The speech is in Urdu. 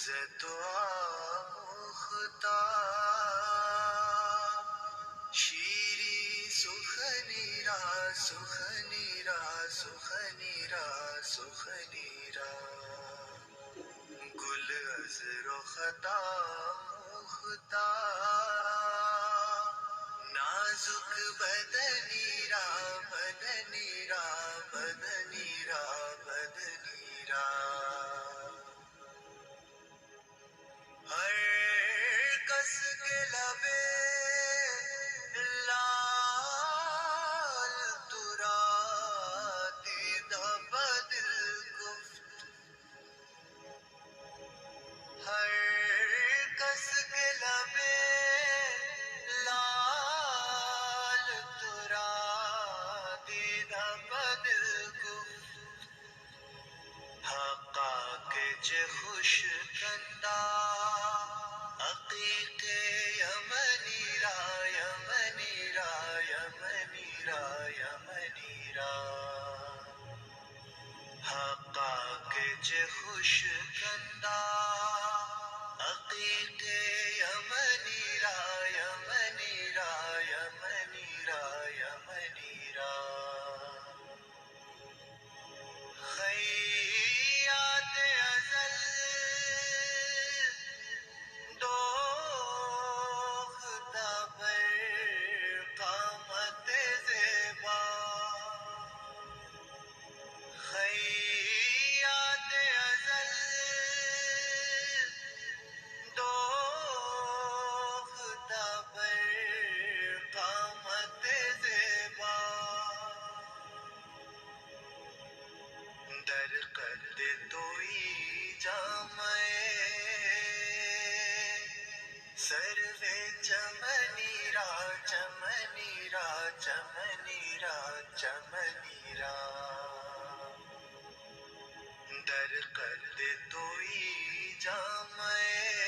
زدو آموختا شیری سخنی را سخنی را سخنی را سخنی را گل از رختا مختا نازک بدنی را بدنی را بدنی را بدنی را ہر کس کے لبے لال ترا دیدہ بدل گفت ہر کس کے لبے لال ترا دیدہ بدل گفت حقا کے چه خوش کندا عقیق یمنی را یمنی را یمنی را یمنی را حقا کے چه خوش کندا عقیق یمنی را یمنی را یمنی را یمنی را خیات ازل دوختا بر قامت زیبا خیات ازل دوختا بر قامت زیبا در قد توئی جامع سرو چمنی را چمنی را چمنی را چمنی را در قد توئی جامع